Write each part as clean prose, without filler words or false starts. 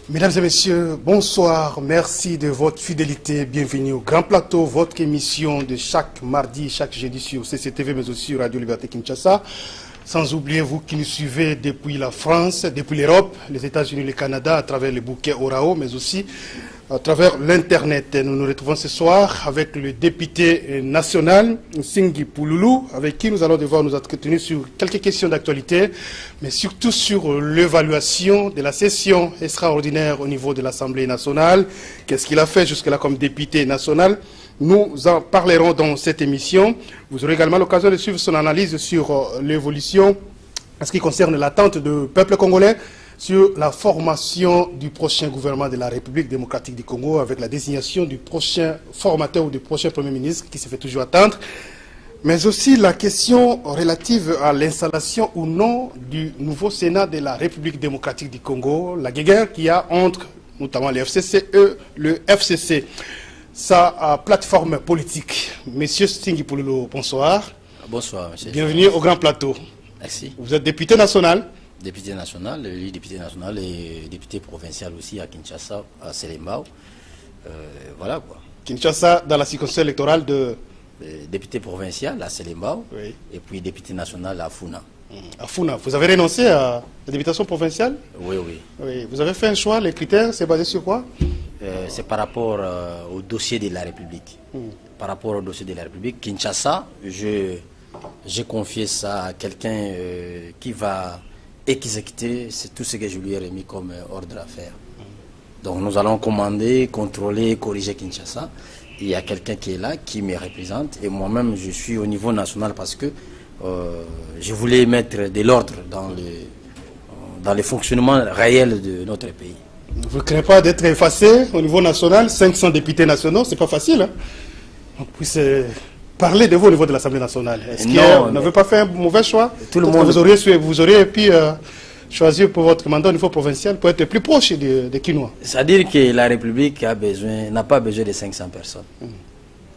Mesdames et messieurs, bonsoir, merci de votre fidélité, bienvenue au Grand Plateau, votre émission de chaque mardi, chaque jeudi sur CCTV, mais aussi sur Radio Liberté Kinshasa. Sans oublier vous qui nous suivez depuis la France, depuis l'Europe, les États-Unis, le Canada, à travers les bouquets Orao, mais aussi à travers l'Internet. Nous nous retrouvons ce soir avec le député national, Singhi Pouloulou, avec qui nous allons devoir nous entretenir sur quelques questions d'actualité, mais surtout sur l'évaluation de la session extraordinaire au niveau de l'Assemblée nationale. Qu'est-ce qu'il a fait jusque-là comme député national? Nous en parlerons dans cette émission. Vous aurez également l'occasion de suivre son analyse sur l'évolution en ce qui concerne l'attente du peuple congolais sur la formation du prochain gouvernement de la République démocratique du Congo avec la désignation du prochain formateur ou du prochain Premier ministre qui se fait toujours attendre, mais aussi la question relative à l'installation ou non du nouveau Sénat de la République démocratique du Congo, la guerre qu'il y a entre notamment le FCC et le FCC. Sa plateforme politique. Monsieur Singhi Pouloulou, bonsoir. Bonsoir, monsieur. Bienvenue au Grand Plateau. Merci. Vous êtes député national? Député national, élu député national et député provincial aussi à Kinshasa, à Selembao. Voilà quoi. Kinshasa, dans la circonscription électorale de... Député provincial à Selembao, oui. Et puis député national à Funa. À Funa. Vous avez renoncé à la députation provinciale? Oui, oui. Oui. Vous avez fait un choix, les critères, c'est basé sur quoi? C'est par rapport au dossier de la République. Par rapport au dossier de la République, Kinshasa, j'ai confié ça à quelqu'un qui va exécuter tout ce que je lui ai remis comme ordre à faire. Donc nous allons commander, contrôler, corriger Kinshasa. Il y a quelqu'un qui est là, qui me représente. Et moi-même, je suis au niveau national parce que je voulais mettre de l'ordre dans le fonctionnement réel de notre pays. Vous ne craignez pas d'être effacé au niveau national? 500 députés nationaux, c'est pas facile. Hein? On puisse parler de vous au niveau de l'Assemblée nationale. Est-ce que vous n'avez pas fait un mauvais choix? Tout le monde... vous auriez pu choisir pour votre mandat au niveau provincial pour être plus proche des Kinois. C'est-à-dire que la République n'a pas besoin de 500 personnes.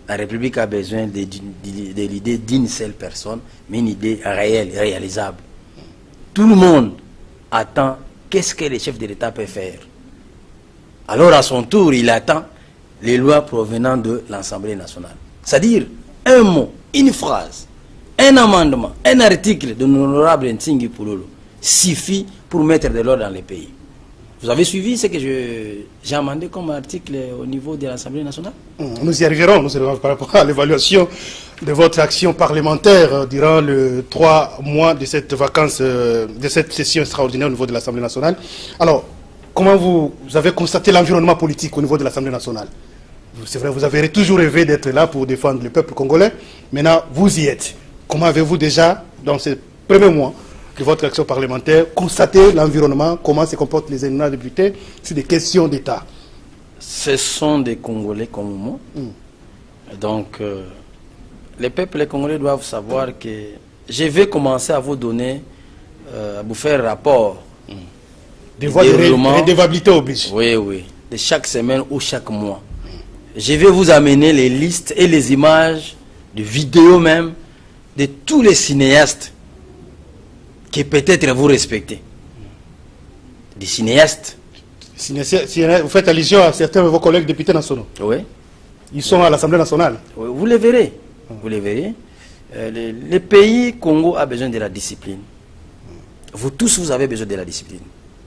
La République a besoin de l'idée d'une seule personne, mais une idée réelle, réalisable. Tout le monde attend qu'est-ce que le chef de l'État peut faire. Alors à son tour, il attend les lois provenant de l'Assemblée nationale. C'est-à-dire un mot, une phrase, un amendement, un article de l'honorable Singhi Pouloulou suffit pour mettre de l'ordre dans le pays. Vous avez suivi ce que j'ai amendé comme article au niveau de l'Assemblée nationale? Nous y arriverons par rapport à l'évaluation de votre action parlementaire durant les 3 mois de cette vacance, de cette session extraordinaire au niveau de l'Assemblée nationale. Alors, comment vous avez constaté l'environnement politique au niveau de l'Assemblée nationale? C'est vrai, vous avez toujours rêvé d'être là pour défendre le peuple congolais. Maintenant, vous y êtes. Comment avez-vous déjà, dans ces premiers mois de votre action parlementaire, constaté l'environnement? Comment se comportent les éminents députés sur des questions d'État? Ce sont des Congolais comme moi. Donc, les peuples congolais doivent savoir que je vais commencer à vous donner, à vous faire rapport. Des voies de redevabilité oblige. Oui, oui. De chaque semaine ou chaque mois. Je vais vous amener les listes et les images, de vidéos même, de tous les cinéastes que peut-être vous respectez. Des cinéastes. Vous faites allusion à certains de vos collègues députés nationaux. Oui. Ils sont à l'Assemblée nationale. Oui, vous les verrez. Vous les verrez. Le pays Congo a besoin de la discipline. Vous tous, vous avez besoin de la discipline.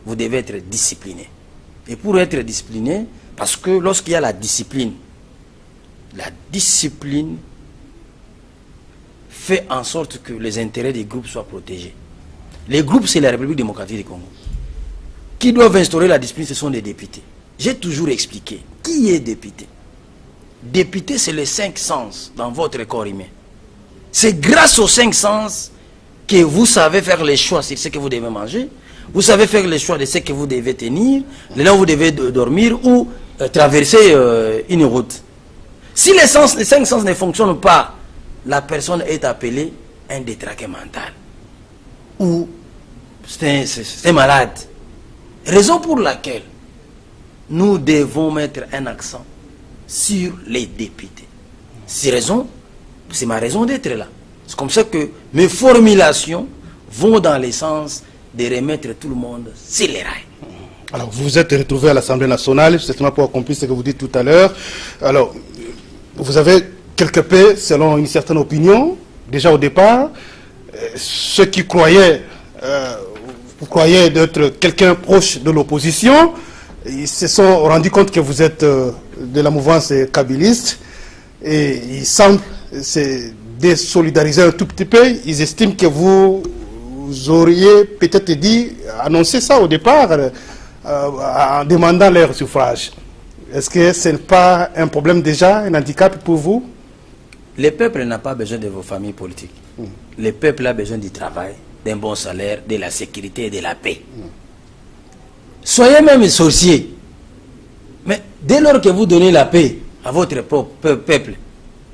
Vous devez être discipliné. Et pour être discipliné, parce que lorsqu'il y a la discipline fait en sorte que les intérêts des groupes soient protégés. Les groupes, c'est la République démocratique du Congo. Qui doivent instaurer la discipline, ce sont les députés. J'ai toujours expliqué. Qui est député? Député, c'est les 5 sens dans votre corps humain. C'est grâce aux 5 sens que vous savez faire les choix sur ce que vous devez manger. Vous savez faire les choix de ce que vous devez tenir, là où vous devez dormir ou traverser une route. Si les 5 sens ne fonctionnent pas, la personne est appelée un détraqué mental. Ou c'est un malade. Raison pour laquelle nous devons mettre un accent sur les députés. C'est ma raison d'être là. C'est comme ça que mes formulations vont dans le sens de remettre tout le monde sur les rails. Alors, vous vous êtes retrouvé à l'Assemblée nationale, certainement pour accomplir ce que vous dites tout à l'heure. Alors, vous avez quelque peu, selon une certaine opinion, déjà au départ, ceux qui croyaient, vous croyez d'être quelqu'un proche de l'opposition, ils se sont rendus compte que vous êtes de la mouvance kabyliste et ils semblent se désolidariser un tout petit peu. Ils estiment que vous auriez peut-être dit, annoncé ça au départ en demandant leur suffrage. Est-ce que ce n'est pas un problème déjà, un handicap pour vous? Le peuple n'a pas besoin de vos familles politiques. Le peuple a besoin du travail, d'un bon salaire, de la sécurité et de la paix. Soyez même sorciers. Mais dès lors que vous donnez la paix à votre propre peuple,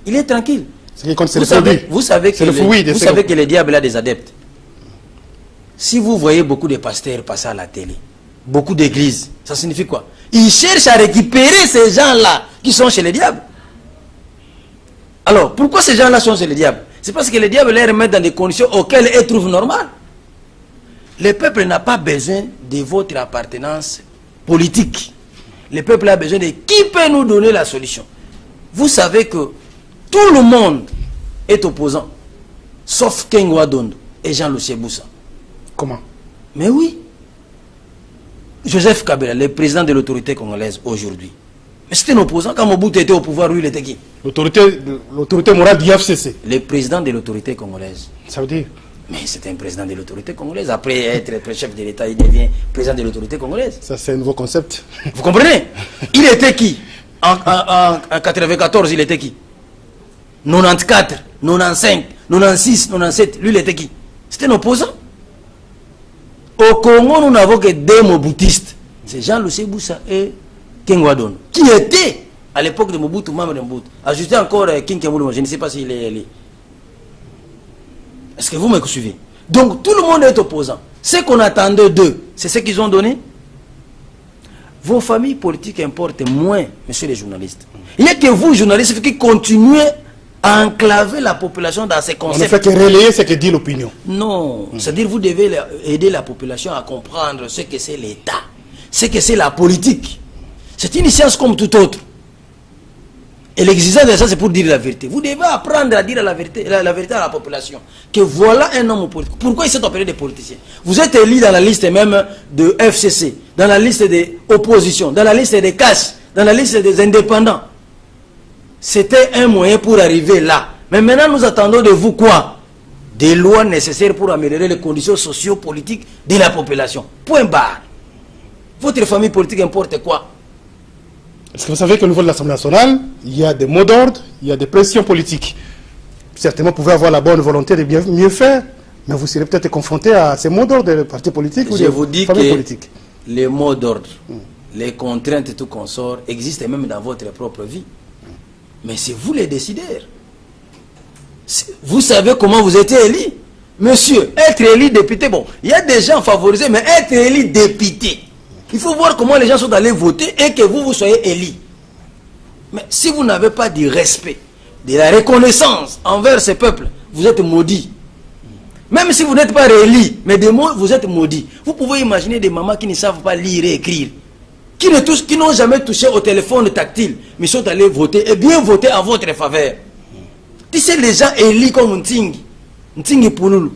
il est tranquille. Vous savez que le diable a des adeptes. Si vous voyez beaucoup de pasteurs passer à la télé, beaucoup d'églises, ça signifie quoi? Ils cherchent à récupérer ces gens-là qui sont chez le diable. Alors, pourquoi ces gens-là sont chez le diable? C'est parce que le diable les remet dans des conditions auxquelles ils trouvent normales. Le peuple n'a pas besoin de votre appartenance politique. Le peuple a besoin de qui peut nous donner la solution. Vous savez que tout le monde est opposant, sauf Ken Wadondo et Jean-Luc Boussa. Comment? Mais oui. Joseph Kabila, le président de l'autorité congolaise aujourd'hui. Mais c'était un opposant. Quand Mobutu était au pouvoir, lui, il était qui? L'autorité morale du FCC. Le président de l'autorité congolaise. Ça veut dire? Mais c'était un président de l'autorité congolaise. Après être chef de l'État, il devient président de l'autorité congolaise. Ça, c'est un nouveau concept. Vous comprenez? Il était qui? En 94, il était qui? 94, 95, 96, 97. Lui, il était qui? C'était un opposant. Au Congo, nous n'avons que deux moboutistes. C'est Jean-Luc Boussa et Ken Wadondo, qui était à l'époque de Mobutu, membre de Mobutu. Ajouté encore King Kemoulouma, je ne sais pas s'il est allé. Est-ce que vous me suivez? Donc tout le monde est opposant. Ce qu'on attendait d'eux, c'est ce qu'ils ont donné. Vos familles politiques importent moins, messieurs les journalistes. Il n'y a que vous, journalistes, qui continuez à enclaver la population dans ces concepts. On ne fait que relayer ce que dit l'opinion. Non, c'est-à-dire vous devez aider la population à comprendre ce que c'est l'État, ce que c'est la politique. C'est une science comme tout autre. Et l'existence de ça, c'est pour dire la vérité. Vous devez apprendre à dire la vérité à la population. Que voilà un homme politique. Pourquoi il s'est appelé des politiciens? Vous êtes élu dans la liste même de FCC, dans la liste des oppositions, dans la liste des CAS, dans la liste des indépendants. C'était un moyen pour arriver là. Mais maintenant, nous attendons de vous quoi? Des lois nécessaires pour améliorer les conditions socio-politiques de la population. Point barre. Votre famille politique importe quoi? Est-ce que vous savez qu'au niveau de l'Assemblée nationale, il y a des mots d'ordre, il y a des pressions politiques. Certainement, vous pouvez avoir la bonne volonté de mieux faire, mais vous serez peut-être confronté à ces mots d'ordre des partis politiques ou des familles politiques. Les mots d'ordre, les contraintes et tout consort existent même dans votre propre vie. Mais c'est vous les décideurs. Vous savez comment vous êtes élu. Monsieur, être élu député, bon, il y a des gens favorisés, mais être élu député, il faut voir comment les gens sont allés voter et que vous soyez élu. Mais si vous n'avez pas du respect, de la reconnaissance envers ce peuple, vous êtes maudit. Même si vous n'êtes pas réélu, mais des mots, vous êtes maudit. Vous pouvez imaginer des mamans qui ne savent pas lire et écrire, qui n'ont jamais touché au téléphone tactile, mais sont allés voter et bien voter en votre faveur. Tu sais, les gens élus comme Ntingi Pounoulou,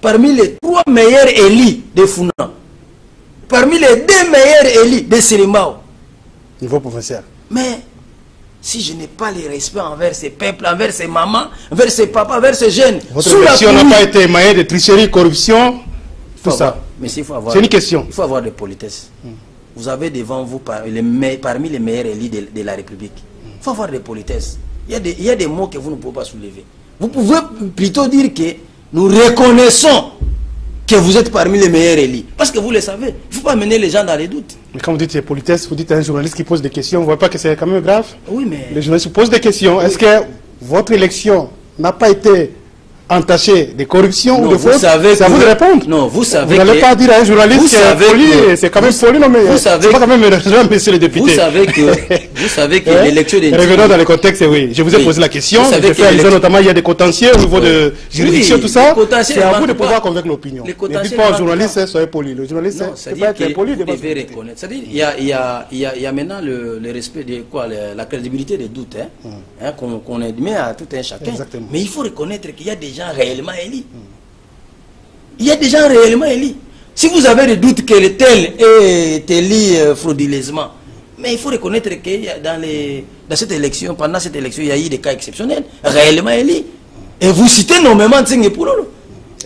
parmi les 3 meilleurs élus de Founan, parmi les 2 meilleurs élus de Sirimao. Niveau provincial. Mais si je n'ai pas le respect envers ces peuples, envers ces mamans, envers ces papas, envers ces jeunes, votre élection n'a pas été émaillée de tricherie, corruption, tout ça. Mais c'est une question. Il faut avoir de politesse. Vous avez devant vous parmi les meilleurs élus de la République. Il faut avoir de politesse. Il y a des mots que vous ne pouvez pas soulever. Vous pouvez plutôt dire que nous reconnaissons que vous êtes parmi les meilleurs élus. Parce que vous le savez. Il ne faut pas mener les gens dans les doutes. Mais quand vous dites politesse, vous dites à un journaliste qui pose des questions, vous ne voyez pas que c'est quand même grave? Oui, mais... Les journalistes posent des questions. Oui. Est-ce que votre élection n'a pas été entachés de corruption Non, ou de vous fraude, savez c'est à vous de répondre. Non, vous savez Vous n'allez pas dire à un journaliste qui est poli, c'est quand même poli, non mais c'est pas quand même monsieur le député. Vous savez que l'élection des... Revenons dans le contexte, oui. Je vous ai posé la question, je fais allusion notamment, il y a des contentieux au niveau de juridiction, tout ça. C'est à vous de pouvoir convaincre l'opinion. Ne dites pas au journaliste, soyez poli. Le journaliste, c'est pas être poli. Vous devez reconnaître. C'est-à-dire, il y a maintenant le respect de quoi, la crédibilité des doutes, qu'on admet à tout un chacun. Exactement. Mais il faut reconnaître qu'il y a des gens réellement élus. Il y a des gens réellement élus. Si vous avez des doutes que tel est élu frauduleusement, mais il faut reconnaître que dans cette élection, pendant cette élection, il y a eu des cas exceptionnels, réellement élus. Et vous citez nommément Tsing Epoulo.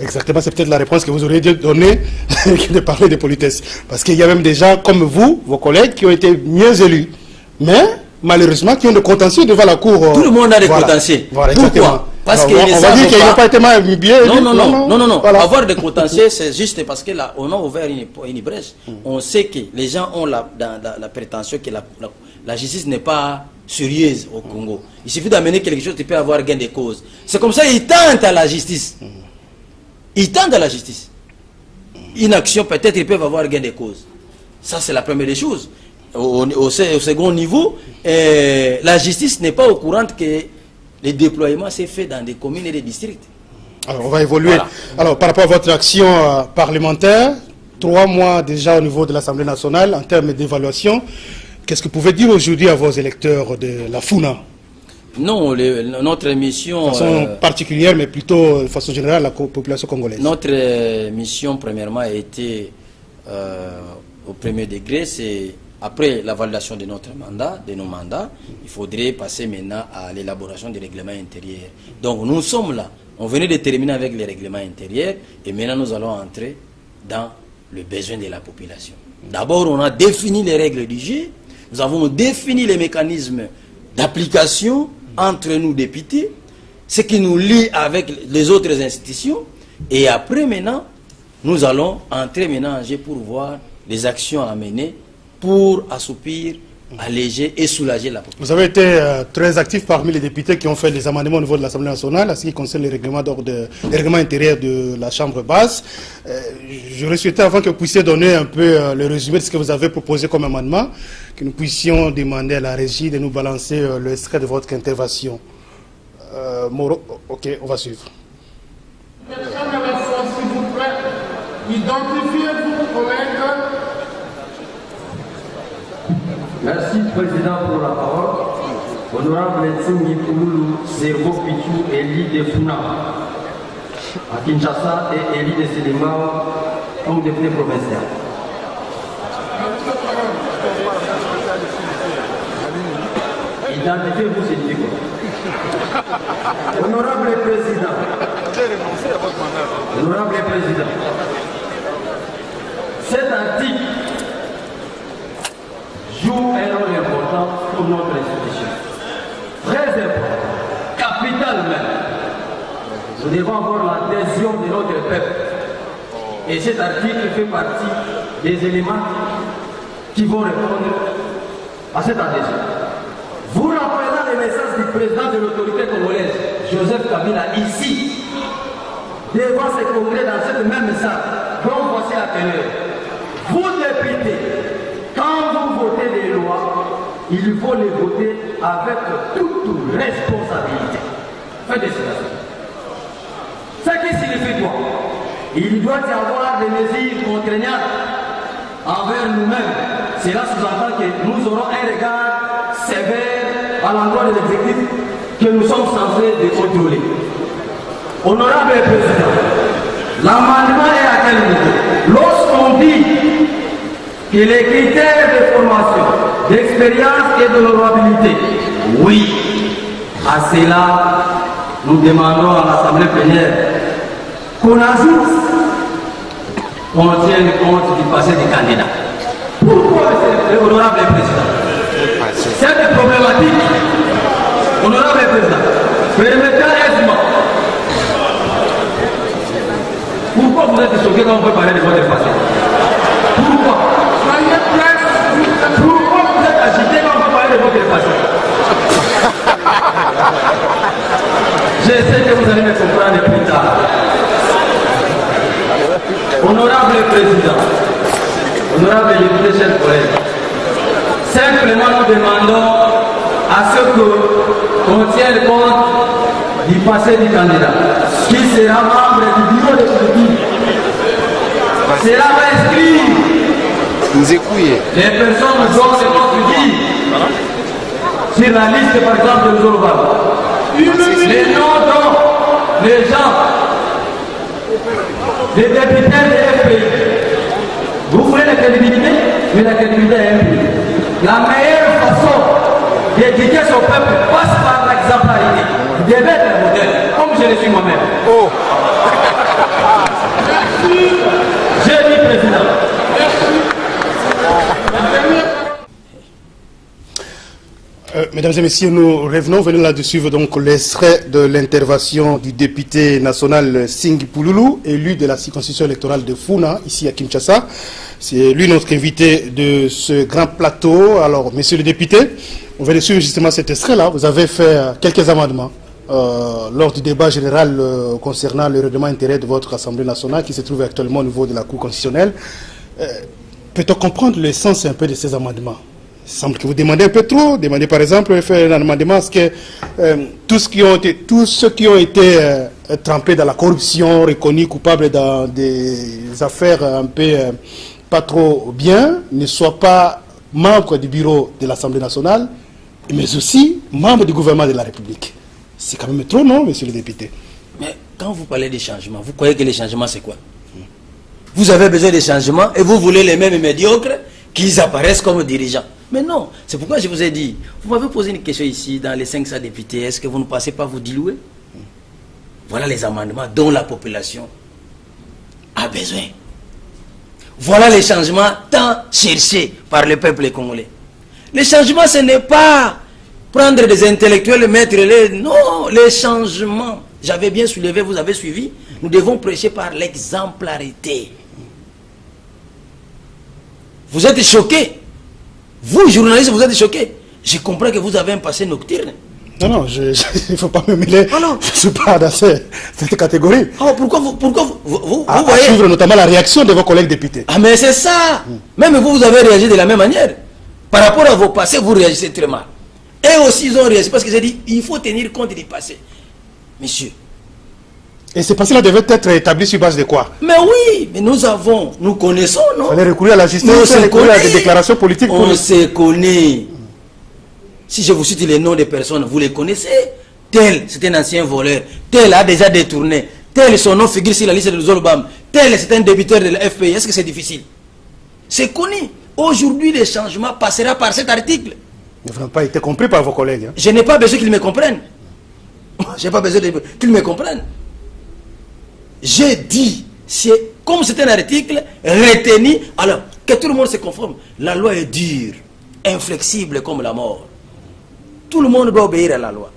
Exactement, c'est peut-être la réponse que vous auriez dû donner que de parler de politesse. Parce qu'il y a même des gens comme vous, vos collègues, qui ont été mieux élus. Mais malheureusement, qui ont des contentieux devant la Cour. Tout le monde a des contentieux. Voilà, pourquoi? Parce qu'ils on va dire qu'ils n'ont pas été mal bien élus. Non. Voilà. Avoir des contentieux, c'est juste parce qu'on a ouvert une brèche. On sait que les gens ont la prétention que la justice n'est pas sérieuse au Congo. Il suffit d'amener quelque chose, tu peux avoir gain de cause. C'est comme ça qu'ils tentent à la justice. Ils tentent à la justice. Une action, peut-être ils peuvent avoir gain de cause. Ça, c'est la première des choses. Au second niveau, la justice n'est pas au courant que le déploiement s'est fait dans des communes et des districts. Alors, on va évoluer. Voilà. Alors, par rapport à votre action parlementaire, 3 mois déjà au niveau de l'Assemblée nationale, en termes d'évaluation, qu'est-ce que vous pouvez dire aujourd'hui à vos électeurs de la FUNA? Non, notre mission... De façon particulière, mais plutôt de façon générale, la population congolaise. Notre mission, premièrement, a été au premier degré, c'est après la validation de notre mandat, de nos mandats, il faudrait passer maintenant à l'élaboration des règlements intérieurs. Donc nous sommes là, on venait de terminer avec les règlements intérieurs et maintenant nous allons entrer dans le besoin de la population. D'abord, on a défini les règles du jeu, nous avons défini les mécanismes d'application entre nous députés, ce qui nous lie avec les autres institutions, et après maintenant, nous allons entrer maintenant en jeu pour voir les actions à mener pour assoupir, alléger et soulager la population. Vous avez été très actif parmi les députés qui ont fait des amendements au niveau de l'Assemblée nationale, en ce qui concerne les règlements intérieurs de la Chambre basse. J'aurais souhaité, avant que vous puissiez donner un peu le résumé de ce que vous avez proposé comme amendement, que nous puissions demander à la régie de nous balancer le extrait de votre intervention. Moro, ok, on va suivre. S'il vous plaît, identifiez-vous, collègues. Merci, Président, pour la parole. Honorable Tsing Epoulo, Zerbo Pichou, Eli de Funa, à Kinshasa, et Eli de Séléma, comme député provincial. Identifiez-vous, s'il vous plaît. Honorable Président. Honorable Président. Cet article joue un rôle important pour notre institution. Très important, capital même. Nous devons avoir l'adhésion de notre peuple. Et cet article fait partie des éléments qui vont répondre à cette adhésion. Vous rappelez les messages du président de l'autorité congolaise, Joseph Kabila, ici, devant ce congrès dans cette même salle, dont voici la teneur. Vous députés, quand vous votez des lois, il faut les voter avec toute responsabilité. Faites des citations. Ce qui signifie quoi? Il doit y avoir des mesures contraignantes envers nous-mêmes. Cela sous-entend que nous aurons un regard sévère à l'endroit de l'exécutif que nous sommes censés de contrôler. Honorable Président, l'amendement est à quel niveau? Lorsqu'on dit que les critères de formation, d'expérience et d'honorabilité, oui, à cela, nous demandons à l'Assemblée plénière qu'on ajoute, qu'on tienne compte du passé des candidats. Pourquoi, honorable Président? Cette problématique, honorable Président, permettant aisément. Pourquoi vous êtes choqué quand on peut parler de votre passé? Pourquoi? Pourquoi vous êtes agité quand on peut parler de votre passé? Je sais que vous allez me comprendre plus tard. honorables députés, chers collègues, simplement nous demandons à ce qu'on tienne compte du passé du candidat, qui sera membre du bureau de politique. Cela va inscrire les personnes dont c'est notre vie sur la liste, par exemple, de Zolobab. Les noms dont les gens, les députés de FPI. Vous voulez la crédibilité, mais la crédibilité est un prix. La meilleure façon d'éduquer son peuple passe par l'exemplarité. Vous devez être un modèle, comme je le suis moi-même. Oh. Je dis président. Mesdames et messieurs, nous venons là de suivre donc l'extrait de l'intervention du député national Singh Pouloulou, élu de la circonscription électorale de Funa, ici à Kinshasa. C'est lui notre invité de ce grand plateau. Alors, messieurs les députés, on va suivre justement cet extrait-là. Vous avez fait quelques amendements lors du débat général concernant le règlement intérieur de votre Assemblée nationale qui se trouve actuellement au niveau de la Cour constitutionnelle. Peut-on comprendre le sens un peu de ces amendements? Il semble que vous demandez un peu trop. Demandez par exemple, faire un amendement à ce que tous ceux qui ont été trempés dans la corruption, reconnus coupables dans des affaires un peu pas trop bien, ne soient pas membres du bureau de l'Assemblée nationale, mais aussi membres du gouvernement de la République. C'est quand même trop, non, monsieur le député? Mais quand vous parlez des changements, vous croyez que les changements, c'est quoi? Vous avez besoin des changements et vous voulez les mêmes médiocres qu'ils apparaissent comme dirigeants. Mais non, c'est pourquoi je vous ai dit, vous m'avez posé une question ici, dans les 500 députés, est-ce que vous ne passez pas vous diluer? Voilà les amendements dont la population a besoin. Voilà les changements tant cherchés par le peuple congolais. Les changements, ce n'est pas prendre des intellectuels et mettre les... Non, les changements, j'avais bien soulevé, vous avez suivi, nous devons prêcher par l'exemplarité. Vous êtes choqués. Vous, journalistes, vous êtes choqués. Je comprends que vous avez un passé nocturne. Non, il ne faut pas me mêler. Oh non. Je ne suis pas dans cette catégorie. Oh, pourquoi vous voyez... À suivre notamment la réaction de vos collègues députés. Ah, mais c'est ça. Même vous avez réagi de la même manière. Par rapport à vos passés, vous réagissez très mal. Et aussi, ils ont réagi parce que j'ai dit, il faut tenir compte du passé. Monsieur. Et ces passés-là devaient être établis sur base de quoi? Mais oui, mais nous connaissons, non? On allait recourir à la justice, on allait recourir à des déclarations politiques. On se connaît. Si je vous cite les noms des personnes, vous les connaissez. Tel, c'est un ancien voleur. Tel a déjà détourné. Tel, son nom figure sur la liste de Zolobam. Tel, c'est un débiteur de la FPI. Est-ce que c'est difficile? C'est connu. Aujourd'hui, le changement passera par cet article. Ils n'ont pas été compris par vos collègues. Hein? Je n'ai pas besoin qu'ils me comprennent. Je n'ai pas besoin qu'ils me comprennent. J'ai dit, comme c'est un article retenu, alors que tout le monde se conforme. La loi est dure, inflexible comme la mort. Tout le monde doit obéir à la loi.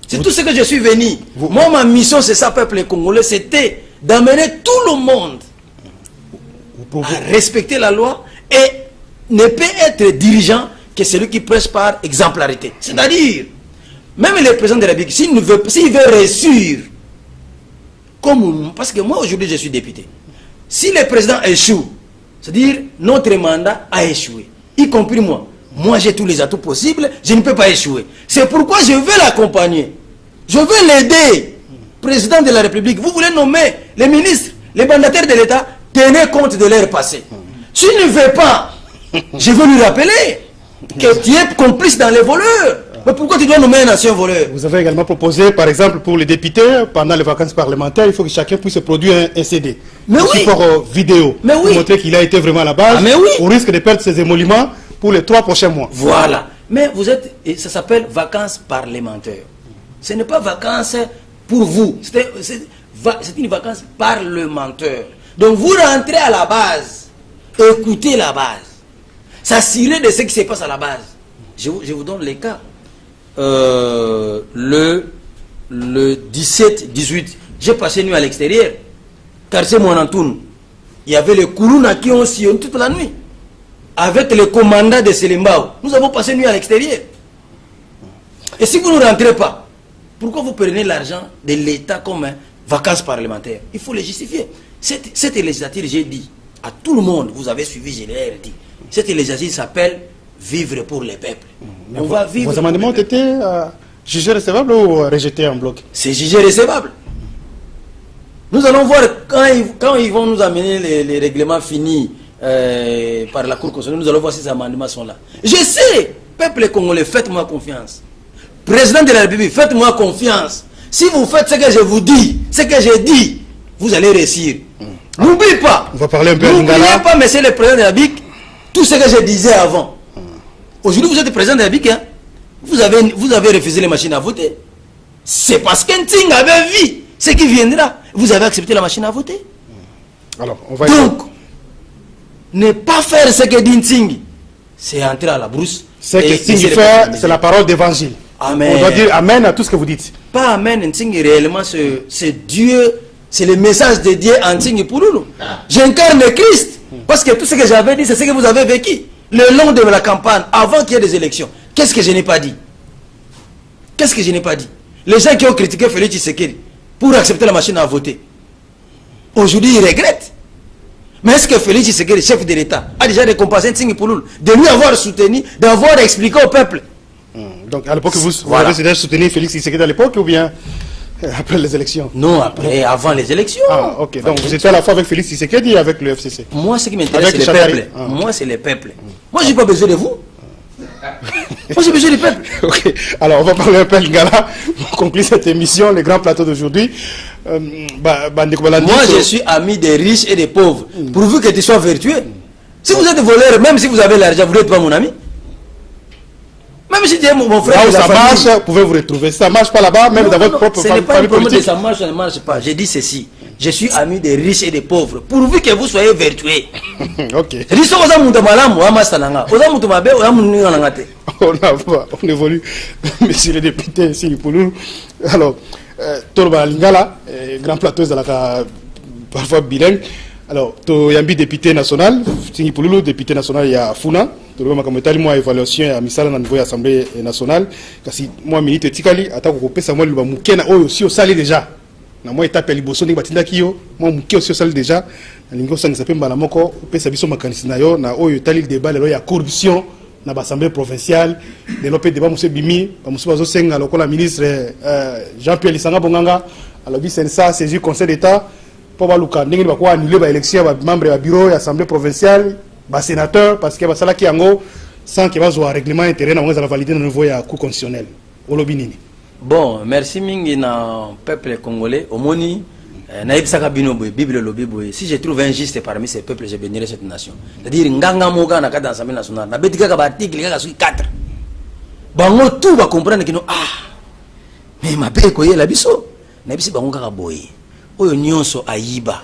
C'est tout ce que je suis venu. Moi, ma mission, c'est ça, peuple congolais, c'était d'amener tout le monde à respecter la loi et ne peut être dirigeant que celui qui prêche par exemplarité. C'est-à-dire, même le président de la République, s'il veut réussir, parce que moi aujourd'hui je suis député, si le président échoue, c'est-à-dire notre mandat a échoué, y compris moi. Moi j'ai tous les atouts possibles, je ne peux pas échouer. C'est pourquoi je veux l'accompagner. Je veux l'aider. Président de la République, vous voulez nommer les ministres, les mandataires de l'État, tenez compte de leur passé. S'il ne veut pas, je veux lui rappeler que tu es complice dans les voleurs. Mais pourquoi tu dois nommer un ancien voleur? Vous avez également proposé, par exemple, pour les députés, pendant les vacances parlementaires, il faut que chacun puisse produire un CD. Mais un support vidéo. Mais pour montrer qu'il a été vraiment à la base. Ah, mais oui. Au risque de perdre ses émoluments pour les 3 prochains mois. Voilà. Mais vous êtes, ça s'appelle vacances parlementaires. Ce n'est pas vacances pour vous. C'est une vacance parlementaire. Donc vous rentrez à la base. Écoutez la base. S'assurer de ce qui se passe à la base. Je vous donne les cas. Le 17-18, j'ai passé nuit à l'extérieur. Quartier Mouanantoun. Il y avait les Kourouna qui ont sillonné toute la nuit. Avec le commandant de Selimbao. Nous avons passé nuit à l'extérieur. Et si vous ne rentrez pas, pourquoi vous prenez l'argent de l'État comme vacances parlementaires? Il faut le justifier. Cette législature, j'ai dit, à tout le monde, vous avez suivi, je l'ai dit. Cette législation s'appelle vivre pour les peuples. On va vivre. Vos amendements ont été jugés recevables ou rejetés en bloc? C'est jugé recevable. Nous allons voir quand ils vont nous amener les règlements finis par la Cour constitutionnelle, nous allons voir si ces amendements sont là. Je sais, peuple congolais, faites-moi confiance. Président de la République, faites-moi confiance. Si vous faites ce que je vous dis, ce que j'ai dit, vous allez réussir. N'oubliez pas. On va parler un peu N'oubliez pas, monsieur le président de la République, tout ce que je disais avant. Aujourd'hui, vous êtes président de la République, hein? Vous avez refusé les machines à voter. C'est parce qu'Nting avait vu ce qui viendra. Vous avez accepté la machine à voter. Alors, on va donc, ne pas faire ce que dit Nting, c'est entrer à la brousse. Ce que Nting fait, c'est la parole d'évangile. Amen. On doit dire amen à tout ce que vous dites. Pas amen, Nting, réellement, c'est Dieu, c'est le message de Dieu en Nting pour nous. J'incarne le Christ. Parce que tout ce que j'avais dit, c'est ce que vous avez vécu. Le long de la campagne, avant qu'il y ait des élections. Qu'est-ce que je n'ai pas dit? Qu'est-ce que je n'ai pas dit? Les gens qui ont critiqué Félix Tshisekedi pour accepter la machine à voter, aujourd'hui ils regrettent. Mais est-ce que Félix Tshisekedi, chef de l'État, a déjà récompensé Nting Pouloulou de lui avoir soutenu, d'avoir expliqué au peuple? Donc à l'époque, vous avez déjà soutenu Félix Tshisekedi à l'époque ou bien après les élections? Non, après, avant les élections. Ah, ok. Donc vous étiez à la fois avec Félix Tshisekedi et avec le FCC? Moi, ce qui m'intéresse, c'est le peuple. Moi, c'est le peuple. Moi, je n'ai pas besoin de vous. Moi, j'ai besoin du peuple. Ok. Alors, on va parler un peu Lingala pour conclure cette émission, les grands plateaux d'aujourd'hui. Moi, je suis ami des riches et des pauvres, pourvu que tu sois vertueux. Si vous êtes voleur, même si vous avez l'argent, vous n'êtes pas mon ami. Même si tu es mon frère. Là où ça marche, vous pouvez vous retrouver. Ça ne marche pas là-bas, même dans votre propre famille politique. Ça marche, ça ne marche pas. J'ai dit ceci. Je suis ami des riches et des pauvres, pourvu que vous soyez vertueux. Ok. On évolue, monsieur le député, Silipoulou. Alors, Tolba Lingala, grand plateau de la parfois bilingue. Alors, Toyambi député national, Silipoulou député national, il y a Funa. Tolba Makamotali, moi, évaluation à Misala dans le niveau de l'Assemblée nationale. Parce que moi, milite Tikali, attaque au Kopé, Samuel Lubamukena, aussi au salé déjà. Moi étape liboso ni batinda kiyo moi muki aussi sale déjà lingo sang s'appelle malamoko pesa biso makanisi na yo na oyo tali débat lelo ya corruption na l'Assemblée provinciale de l'opé débat monsieur Bimi ba monsieur bazo senga lokola ministre Jean-Pierre Lisanga Bonganga alobi sensa saisir conseil d'état pour baluka ndenge ba ko annuler ba élection ba membre ya bureau ya Assemblée provinciale ba sénateur parce que ba sala ki yango sans que bazo règlement intérieur na ngeza la valider au niveau ya cour constitutionnelle olobi nini? Bon, merci mingi na peuple congolais. Au moni, naïbsaka binoboy, Bible lobiboy. Si je trouve injuste parmi ces peuples, je bénirai cette nation. C'est-à-dire, nganga moga na kata l'Assemblée nationale. Na betika ka article ka sui 4. Bango tout va comprendre que non mais ma paix koye la biso. Na bisi bango ka boye. Oyo nyonso ayiba,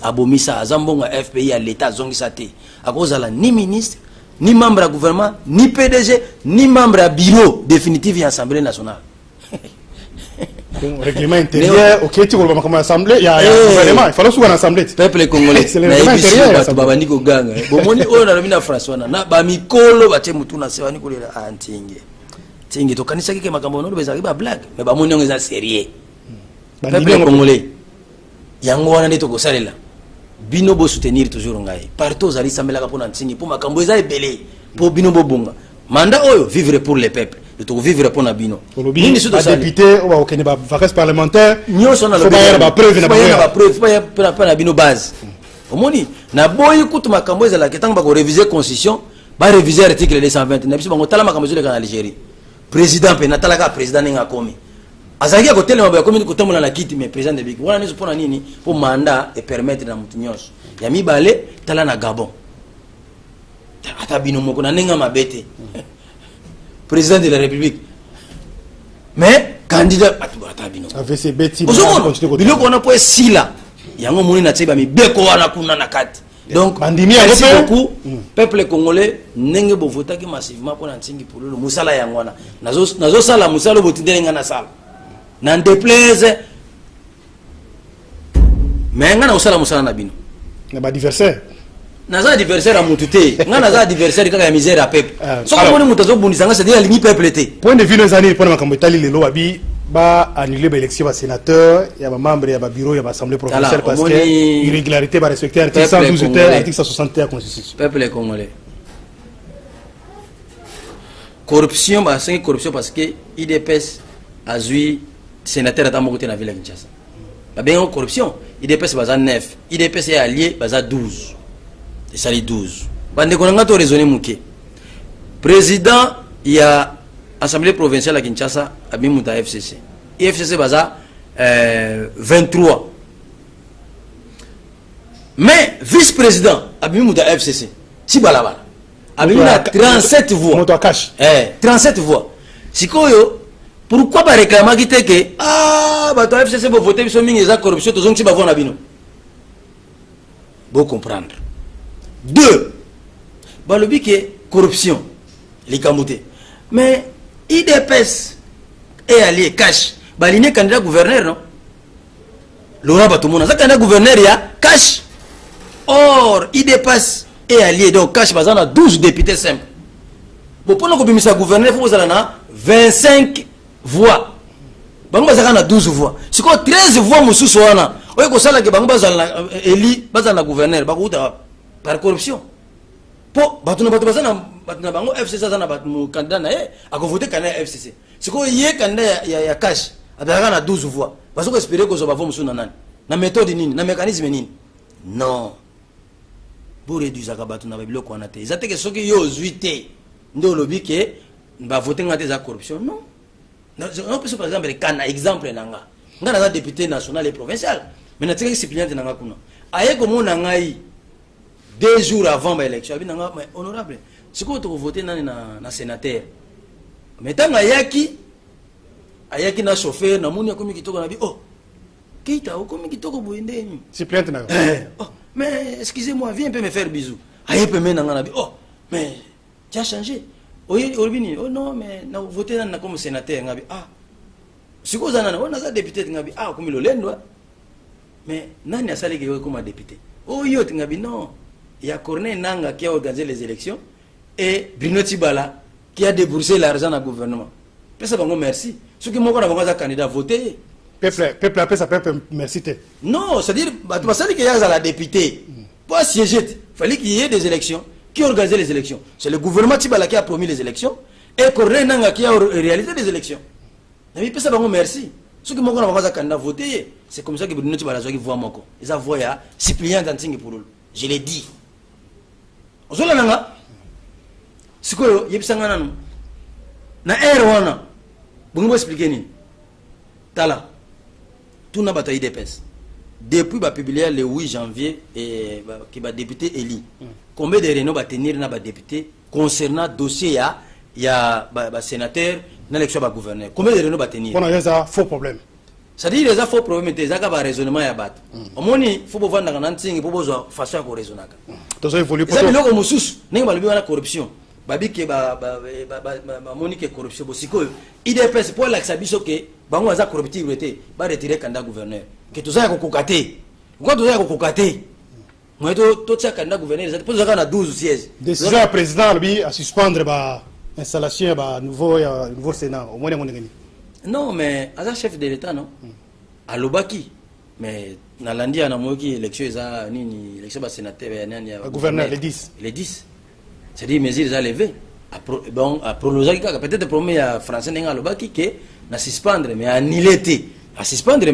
abomisa azambonga FPI à l'état zongisa te. Akozala ni ministre, ni membre du gouvernement, ni PDG, ni membre du bureau définitif de l'Assemblée nationale. Règlement intérieur, ok, tu vois comment l'Assemblée, il y a un gouvernement, il faut souvent l'Assemblée. Peuple congolais, c'est le règlement intérieur. Babani ko ganga. Bomoni o na mina François na ba mikolo ba mutu na sewani ko lela antinge. Tinge to kanisa ke makambo no bezaki ba blague, mais ba moni ngeza sérieux. Peuple congolais. Yango wana ndito ko salela. Bino bo soutenir toujours ngai. Partout zali sambela ka pona ntinge pour makambo eza ebele pour bino bo bonga. Mandat oyo vivre pour les peuples. De tout vivre pour Nabino. Ni député ou aucun vacances parlementaire. Nous sommes dans le preuve pas Nabino base. Au moni, na boy écoute ma cambo la que tant ba réviser constitution, ba réviser article 220. Na biso ba tala ma cambo en Algérie. Président pe na tala ka président nga komi. Azaki ko tele ma komi ko tamola na kiti mais président de big. Wana nizo pona nini pour mandat et permettre na mutu nyonso. Ya mi balé tala na Gabon. Ata bino moko na nenga mabete. Président de la République. Mais candidat avec ses bêtises. Bilo kona po sila. Yango moni na tseba mi beko wana kuna na kati. Donc merci beaucoup peuple congolais nenge bo votaki massivement pour Ntingi Pouloulou musala yango wana. Nazo sala musala botindele ngana sala. Na déplaise. Mais ngana usala musala na bino. Na ba adversaire. Naza adversaire à Moutouté, naza adversaire quand il y a misère à peuple. Sauf que mon mutazo bundisanga c'est dire aligner peuple té. Point de vue nos années pour ma combatali les lois abi ba annuler l'élection ba sénateur, il y a ba membre, il y a ba bureau, il y a ba assemblée provinciale parce que irrégularité va respecter l'article 112 et l'article 161 de la Constitution. Peuple congolais. Corruption, bah c'est corruption parce que IDPS a joué sénateur à mon côté dans la ville de Kinshasa. Bah bien corruption, IDPS basa 9, IDPS est allié basa 12. Et ça les 12. Bah ne connaît pas raisonner mouké. Président, il y a Assemblée provinciale à Kinshasa, à Bimouta FCC. FCC basa 23. Mais vice-président à Bimouta FCC, si balabala. Il a 37 voix. 37 voix. Si pourquoi pas réclamer que ah bah toi FCC va voter sur la corruption, tout le monde va voir Nabino. Vous comprendre. 2. Bah le but que corruption, les camoutés. Mais IDPS est allié cash. Bah il est candidat gouverneur non. Laurent Batomona, ça candidat gouverneur il y a cash. Or IDPS et allié donc cash bazana 12 députés simples. Bon pour nous comme ça gouverneur faut bazana 25 voix. Bango bazana 12 voix. C'est quoi 13 voix mususu wana. Oyo ko sala ke bango bazana eli bazana gouverneur bakuta par corruption. Po batuna batuna bango FCC bazana batu candidat na a voter candidat FCC. C'est quoi yé candidat ya cash abana 12 voix. Parce que espérer que ça va voter mususu nani. Na méthode nini, na mécanisme nini. Non. Pour réduire ça, on a besoin de te. Ils ont que ceux qui ont zuité, nous lobby que va voter dans des corruption. Non. On peut par exemple un exemple nanga. On a député national et provincial. Mais notre discipline nanga kuna. Aye comme on a 2 jours avant l'élection, nanga honorable. Ce qu'on te voter na sénateur. Mais tant ayaki na chauffeur na moni comme kitoko na bi oh. Keita comme kitoko boende ni. Discipline nanga. Mais excusez-moi, viens un peu me faire bisous. Aïe, peut me oh, mais tu as changé. Oh non, mais nous voté comme sénateur. Ah, si vous avez un député, ah, comme il est mais nani a salé comme député. Oh, non, il y a Corneille Nanga qui a organisé les élections et Bruno Tibala qui a déboursé l'argent dans le gouvernement. Merci. Ceux qui m'ont un candidat voté. Peuple appelle ça peuple merci. Non, c'est-à-dire, tu vas qu'il y a la députée. Pour siéger, il fallait qu'il y ait des élections. Qui a organisé les élections? C'est le gouvernement Tibala qui a promis les élections et Corneille Nanga qui a réalisé les élections. Mais ça va merci. Ceux qui m'ont un candidat voté, c'est comme ça que Bruno Tibala voit mon corps. Ils ont voyé Cyprien Danting pour eux. Je l'ai dit. On Nanga. C'est quoi? Il y a un na erwana. Vous expliquer ni. Tala. Tout n'a pas IDPS. Depuis que publié le 8 janvier et qui va député élu. Combien de réunions va tenir na député concernant dossier il y a sénateur dans l'élection de gouverneur. Combien de réunions va tenir? On a un faux problème. C'est-à-dire les faux problèmes des aga ba raisonnement ya bat. Au moins il faut pouvoir dans nanting pour besoin façon ko raisonnaka. Donc ça évolue pas. Ça biloko mususu ninga ba lubi wana corruption. Babi ke ba monique corruption bosiko IDPS pour l'axabiso ke bango za corruptibilité ba retirer candidat gouverneur que tout ça ko kokate quoi tout ça ko kokate moi tout ça candidat gouverneur ça pose na 12 sièges décision du président lui à suspendre ba installation ba nouveau sénat au moins ngoni non mais as chef de l'état non à Lobaki mais na landia na moki élection za nini élection ba sénateur nani ya gouverneur les 10 c'est-à-dire mesures à lever bon à prolonger peut-être premier à français n'enga Lobaki que na suspendre mais annuler à suspendre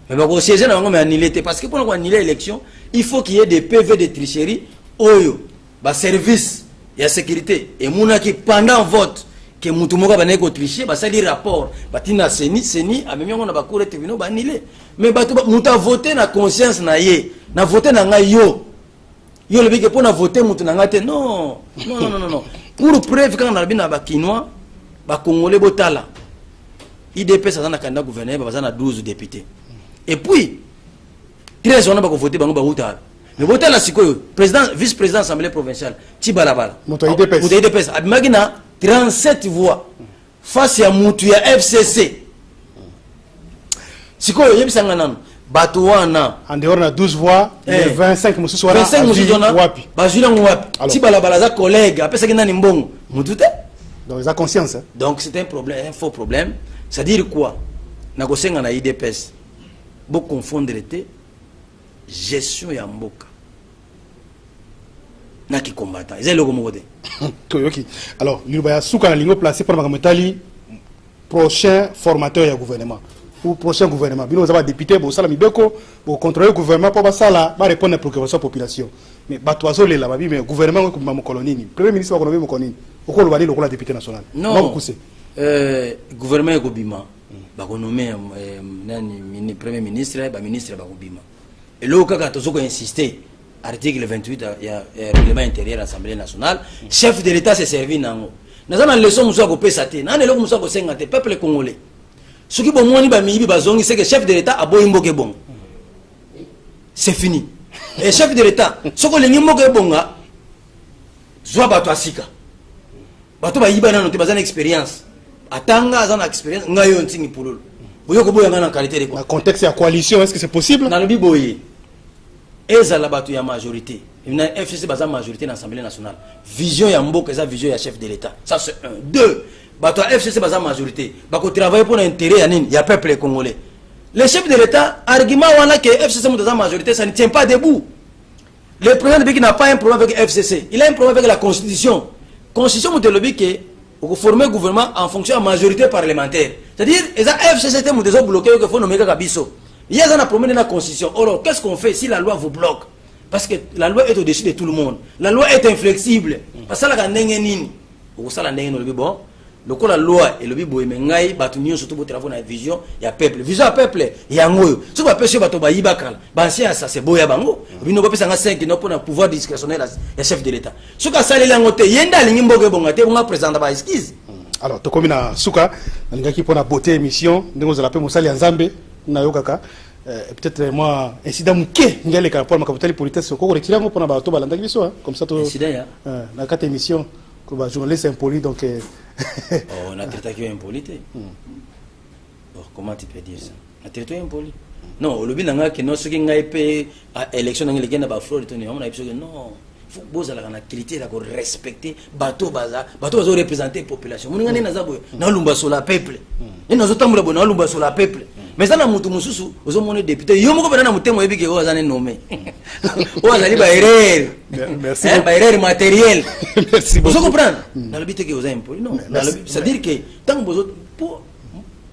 mais ba ko siéger na mais annuler parce que pour annuler l'élection il faut qu'il y ait des PV de tricherie oyo ba service ya sécurité et muna qui pendant vote que mutu moka ba neko tricher ba sali rapport ba tina seni a même on a ba cour tribunal ba annuler mais ba mutu a voté na conscience na ye na voté na nga yo le bike pour na voter mutu na nga te non pour preuve quand on a bina ba kinois ba congolais botala IDPS ça na candidat gouverneur ba na 12 députés et puis 13 on a ba ko voter bango ba uta mais botala sikoyo président vice-président assemblée provinciale Tibalabala mutu IDPS abimagina 37 voix face à mutu ya FCC sikoyo yebisanga nanu Batouana en dehors de 12 voix, 25 mususu wapi. Bazula wapi. Tibalabala za collègue, apesa kina ni mbongo. Mutute? Donc ils ont conscience. Hein. Donc c'est un problème, un faux problème. C'est-à-dire quoi? Nagosenga na IDPS. Beaucoup confondre gestion ya mboka. Naki combattant. Ils ont le mot. Alors, l'Ilubaya Souka na lingo placé par Magametali prochain formateur du gouvernement. Ou prochain gouvernement. Nous avons député, bon, ça la mibeko, pour contrôler le gouvernement, pour ça là, va répondre à la préoccupation de la population. Mais Batoiso les là, mais le gouvernement comme ma colonie, premier ministre va mon colonie. Pourquoi le va dire le député national? Non. Gouvernement est Gobima. Bah on nommé premier ministre, bah ministre bah Gobima. Et là, quand on a insisté, article 28, il y a règlement intérieur de l'Assemblée nationale, chef de l'État s'est servi dans. Nous avons une leçon nous avons pesate. Nous avons une leçon nous peuple congolais. Ce qui bon moi ni ba mibi bazongi c'est que chef de l'État a beau imboke bon. C'est fini. Et chef de l'État, ce que les imboke bonga, soit bato asika. Bato ba yiba na note bazana expérience. Atanga azana expérience ngayo ntingi pululu. Boyoko boya ngana qualité de quoi. Dans le contexte de la coalition, est-ce que c'est possible? Dans le biboye. Ezala bato ya majorité. Il y a une FCC bazana majorité dans l'Assemblée nationale. Vision ya mboka, eza vision ya chef de l'État. Ça c'est un. Deux. Bato FCC bazana majorité. Bako travailler pour l'intérêt ya nini? Ya peuple congolais. Le chef de l'État, argument wana que FCC bazana majorité, ça ne tient pas debout. Le président de Biki n'a pas un problème avec FCC. Il a un problème avec la Constitution. Constitution vous dit que vous formez un gouvernement en fonction de la majorité parlementaire. C'est-à-dire, les FCC sont bloqués qu'il faut nommer Kabiso. Il y a un problème dans la Constitution. Alors, qu'est-ce qu'on fait si la loi vous bloque? Parce que la loi est au-dessus de tout le monde. La loi est inflexible. Parce que la loi est le bibo et mengai batunio surtout pour travailler dans la vision il y a peuple vision à peuple il y a ngoyo ce qu'on appelle bato ba yibakala ba sia ça c'est boya bango bino ba pesa nga 5 no pour pouvoir discrétionnaire ya chef de l'État ce ka sali la ngote yenda lingi mboge bonga te bonga président ba esquisse. Alors to komi na suka ngaki pour na beauté émission ndingo za la pe mosali ya Nzambe na yokaka peut-être moi incident muke ngale ka pour ma capitale politique ko ko retira ngo pour na bato balanda biso comme ça to incident ya na 4 émissions que ba journaliste impoli donc oh, on a traité qui est impolité. Oh, comment tu peux dire ça? On a traité impoli. Non, le but n'a que non, ce qui n'a pas élection dans les gens n'a fraude. On a dit non, il faut que la qualité d'accord respecter bateau baza représenter population. On n'a pas nazabo na lumba sur la peuple. Et nous autres nous na lumba sur la peuple. Mais ça na mutu mususu aux hommes députés. Yo moko na mutu mo ebike o azane nommé. O azali ba erreur. Merci. Ba erreur matérielle. Merci beaucoup. Vous comprenez? Dans le but que vous avez impoli. Non, c'est-à-dire que tant que vous pour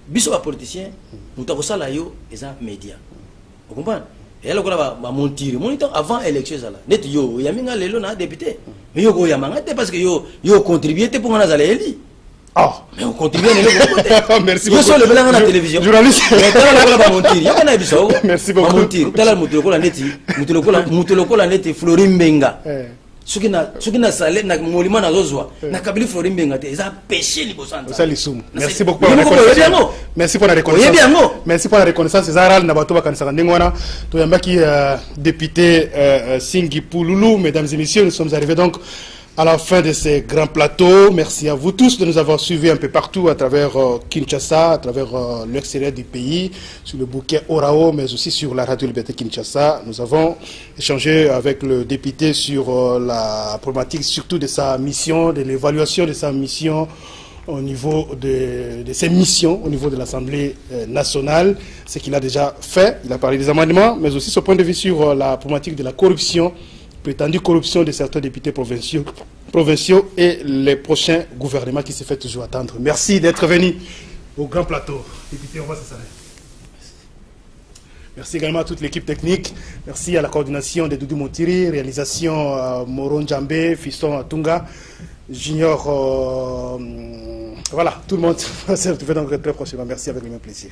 biso politicien, nous avons ça là yo eza média. Vous comprenez? Et là quoi va mentir. Moniteur avant élection ça là. Net yo yaminga lelo na député. Mais yo go yamanga parce que yo contribuer pour na zala eli. Ah, mais on contribue à l'élection. Merci beaucoup. Je suis le blanc à la télévision. Journaliste. Merci beaucoup. Mentir. Florimbenga. Ce qui n'a salé, n'a monument na zozwa, n'a kabili Florimbenga, ils ont péché l'ibosanta. Merci beaucoup pour la reconnaissance. Merci pour la reconnaissance. Merci pour la reconnaissance. Zaral Nabatoba Kansarandengwana, Toyambaki député Singi Pouloulou, mesdames et messieurs, nous sommes arrivés donc à la fin de ces grands plateaux. Merci à vous tous de nous avoir suivis un peu partout à travers Kinshasa, à travers l'extérieur du pays, sur le bouquet Orao, mais aussi sur la radio Liberté Kinshasa. Nous avons échangé avec le député sur la problématique surtout de sa mission, de l'évaluation de sa mission au niveau de ses missions, au niveau de l'Assemblée nationale, ce qu'il a déjà fait. Il a parlé des amendements, mais aussi son point de vue sur la problématique de la corruption, prétendue corruption de certains députés provinciaux et les prochains gouvernements qui se fait toujours attendre. Merci d'être venu au grand plateau. Député, on va s'arrêter. Merci également à toute l'équipe technique. Merci à la coordination de Doudou Montiri, réalisation Moron Djambé, Fiston Atunga, Junior. Voilà, tout le monde va se retrouver donc très prochainement. Merci avec le même plaisir.